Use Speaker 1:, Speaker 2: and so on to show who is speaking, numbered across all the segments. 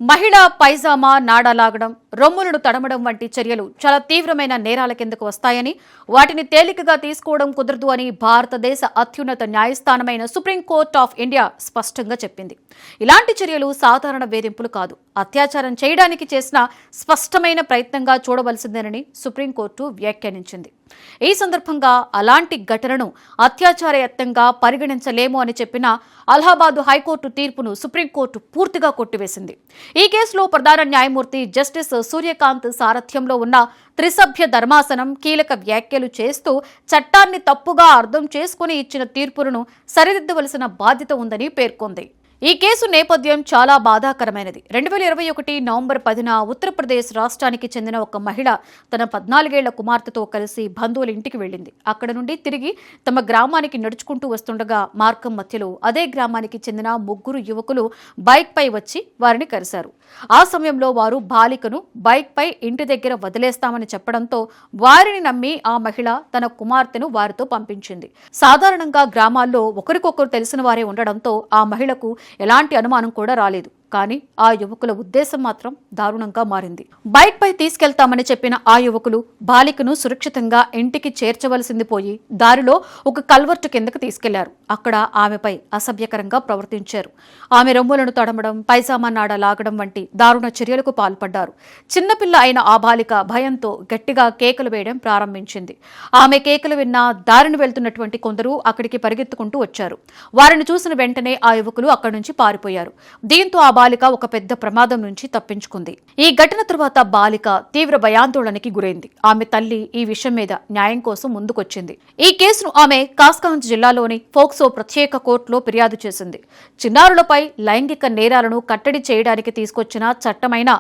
Speaker 1: మహిళా పైజామా నాడా లాగడం, రొమ్ములను తడమడం వంటి చర్యలు చాలా తీవ్రమైన నేరాల కిందకు వస్తాయని, వాటిని తేలికగా తీసుకోవడం కుదరదు అని భారతదేశ అత్యున్నత న్యాయస్థానమైన సుప్రీంకోర్టు ఆఫ్ ఇండియా స్పష్టంగా చెప్పింది. ఇలాంటి చర్యలు సాధారణ వేధింపులు కాదు, అత్యాచారం చేయడానికి చేసిన స్పష్టమైన ప్రయత్నంగా చూడవలసిందేనని సుప్రీంకోర్టు వ్యాఖ్యానించింది. ఈ సందర్భంగా అలాంటి ఘటనను అత్యాచార యత్నంగా పరిగణించలేము అని చెప్పిన అలహాబాద్ హైకోర్టు తీర్పును సుప్రీంకోర్టు పూర్తిగా కొట్టివేసింది. ఈ కేసులో ప్రధాన న్యాయమూర్తి జస్టిస్ సూర్యకాంత్ సారథ్యంలో ఉన్న త్రిసభ్య ధర్మాసనం కీలక వ్యాఖ్యలు చేస్తూ చట్టాన్ని తప్పుగా అర్థం చేసుకుని ఇచ్చిన తీర్పులను సరిదిద్దవలసిన బాధ్యత ఉందని పేర్కొంది. ఈ కేసు నేపథ్యం చాలా బాధాకరమైనది. 2021 నవంబర్ 10న ఉత్తరప్రదేశ్ రాష్ట్రానికి చెందిన ఒక మహిళ తన 14 ఏళ్ల కుమార్తెతో కలిసి బంధువుల ఇంటికి వెళ్లింది. అక్కడ నుండి తిరిగి తమ గ్రామానికి నడుచుకుంటూ వస్తుండగా మార్గం మధ్యలో అదే గ్రామానికి చెందిన 3 యువకులు బైక్ పై వచ్చి వారిని కలిశారు. ఆ సమయంలో వారు బాలికను బైక్ పై ఇంటి దగ్గర వదిలేస్తామని చెప్పడంతో వారిని నమ్మి ఆ మహిళ తన కుమార్తెను వారితో పంపించింది. సాధారణంగా గ్రామాల్లో ఒకరికొకరు తెలిసిన వారే ఉండడంతో ఆ మహిళకు ఎలాంటి అనుమానం కూడా రాలేదు. కానీ ఆ యువకుల ఉద్దేశం మాత్రం దారుణంగా మారింది. బైక్ పై తీసుకెళ్తామని చెప్పిన ఆ యువకులు బాలికను సురక్షితంగా ఇంటికి చేర్చవలసింది పోయి దారిలో ఒక కల్వర్టు కిందకు తీసుకెళ్లారు. అక్కడ ఆమెపై అసభ్యకరంగా ప్రవర్తించారు. ఆమె రొమ్ములను తడమడం, పైజామా నాడ లాగడం వంటి దారుణ చర్యలకు పాల్పడ్డారు. చిన్నపిల్ల అయిన ఆ బాలిక భయంతో గట్టిగా కేకలు వేయడం ప్రారంభించింది. ఆమె కేకలు విన్న దారిని వెళ్తున్నటువంటి కొందరు అక్కడికి పరిగెత్తుకుంటూ వచ్చారు. వారిని చూసిన వెంటనే ఆ యువకులు అక్కడి నుంచి పారిపోయారు. దీంతో ఆ బాలిక ఒక పెద్ద ప్రమాదం నుంచి తప్పించుకుంది. ఈ ఘటన తర్వాత బాలిక తీవ్ర భయాందోళనకి గురైంది. ఆమె తల్లి ఈ విషయం మీద న్యాయం కోసం ముందుకొచ్చింది. ఈ కేసును ఆమె కాస్గంజ్ జిల్లాలోని ఫోక్సో ప్రత్యేక కోర్టులో ఫిర్యాదు చేసింది. చిన్నారులపై లైంగిక నేరాలను కట్టడి చేయడానికి తీసుకొచ్చిన చట్టమైన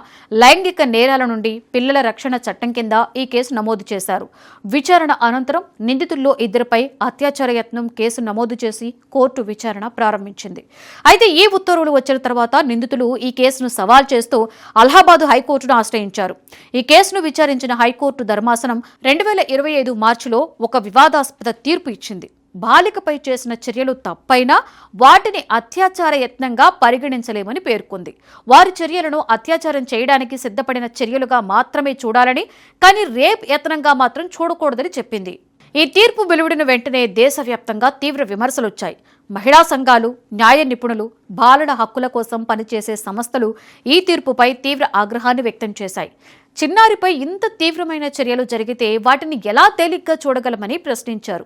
Speaker 1: లైంగిక నేరాల నుండి పిల్లల రక్షణ చట్టం కింద ఈ కేసు నమోదు చేశారు. విచారణ అనంతరం నిందితుల్లో 2పై అత్యాచార యత్నం కేసు నమోదు చేసి కోర్టు విచారణ ప్రారంభించింది. అయితే ఈ ఉత్తర్వులు వచ్చిన తర్వాత నిందితులు ఈ కేసును సవాల్ చేస్తూ అలహాబాద్ హైకోర్టును ఆశ్రయించారు. ఈ కేసును విచారించిన హైకోర్టు ధర్మాసనం 2025 మార్చిలో ఒక వివాదాస్పద తీర్పు ఇచ్చింది. బాలికపై చేసిన చర్యలు తప్పైనా వాటిని అత్యాచార యత్నంగా పరిగణించలేమని పేర్కొంది. వారి చర్యలను అత్యాచారం చేయడానికి సిద్ధపడిన చర్యలుగా మాత్రమే చూడాలని, కానీ రేప్ యత్నంగా మాత్రం చూడకూడదని చెప్పింది. ఈ తీర్పు వెలువడిన వెంటనే దేశవ్యాప్తంగా తీవ్ర విమర్శలొచ్చాయి. మహిళా సంఘాలు, న్యాయ నిపుణులు, బాలల హక్కుల కోసం పనిచేసే సంస్థలు ఈ తీర్పుపై తీవ్ర ఆగ్రహాన్ని వ్యక్తం చేశాయి. చిన్నారిపై ఇంత తీవ్రమైన చర్యలు జరిగితే వాటిని ఎలా తేలిగ్గా చూడగలమని ప్రశ్నించారు.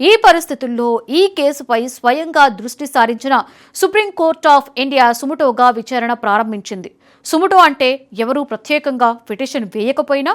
Speaker 1: ఈ పరిస్థితుల్లో ఈ కేసుపై స్వయంగా దృష్టి సారించిన సుప్రీంకోర్టు ఆఫ్ ఇండియా సుమోటోగా విచారణ ప్రారంభించింది. సుమోటో అంటే ఎవరూ ప్రత్యేకంగా పిటిషన్ వేయకపోయినా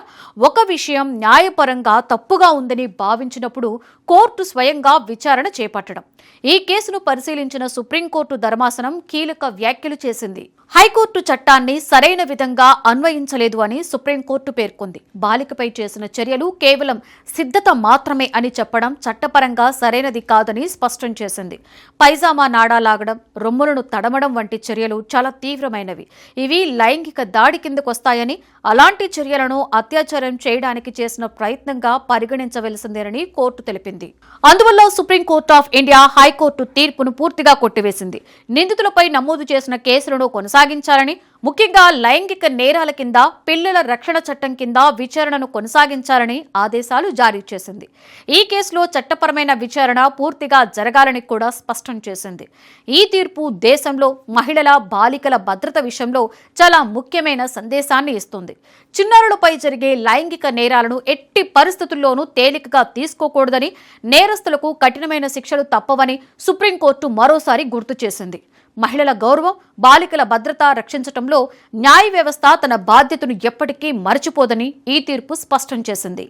Speaker 1: ఒక విషయం న్యాయపరంగా తప్పుగా ఉందని భావించినప్పుడు కోర్టు స్వయంగా విచారణ చేపట్టడం. ఈ కేసును పరిశీలించిన సుప్రీంకోర్టు ధర్మాసనం కీలక వ్యాఖ్యలు చేసింది. హైకోర్టు చట్టాన్ని సరైన విధంగా అన్వయించలేదు అని సుప్రీంకోర్టు పేర్కొంది. బాలికపై చేసిన చర్యలు కేవలం సిద్ధత మాత్రమే అని చెప్పడం చట్టపరంగా సరైనది కాదని స్పష్టం చేసింది. పైజామా నాడా లాగడం, రొమ్ములను తడమడం వంటి చర్యలు చాలా తీవ్రమైనవి. ఇవి లైంగిక దాడి కిందకొస్తాయని, అలాంటి చర్యలను అత్యాచారం చేయడానికి చేసిన ప్రయత్నంగా పరిగణించవలసిందేనని కోర్టు తెలిపింది. అందువల్ల సుప్రీంకోర్టు ఆఫ్ ఇండియా హైకోర్టు తీర్పును పూర్తిగా కొట్టివేసింది. నిందితులపై నమోదు చేసిన కేసులను కొనసాగించాలని, ముఖ్యంగా లైంగిక నేరాల కింద పిల్లల రక్షణ చట్టం కింద విచారణను కొనసాగించాలని ఆదేశాలు జారీ చేసింది. ఈ కేసులో చట్టపరమైన విచారణ పూర్తిగా జరగాలని కూడా స్పష్టం చేసింది. ఈ తీర్పు దేశంలో మహిళల, బాలికల భద్రత విషయంలో చాలా ముఖ్యమైన సందేశాన్ని ఇస్తుంది. చిన్నారులపై జరిగే లైంగిక నేరాలను ఎట్టి పరిస్థితుల్లోనూ తేలికగా తీసుకోకూడదని, నేరస్తులకు కఠినమైన శిక్షలు తప్పవని సుప్రీంకోర్టు మరోసారి గుర్తు చేసింది. మహిళల గౌరవం, బాలికల భద్రత రక్షించటంలో న్యాయ వ్యవస్థ తన బాధ్యతను ఎప్పటికీ మరచిపోదని ఈ తీర్పు స్పష్టం చేసింది.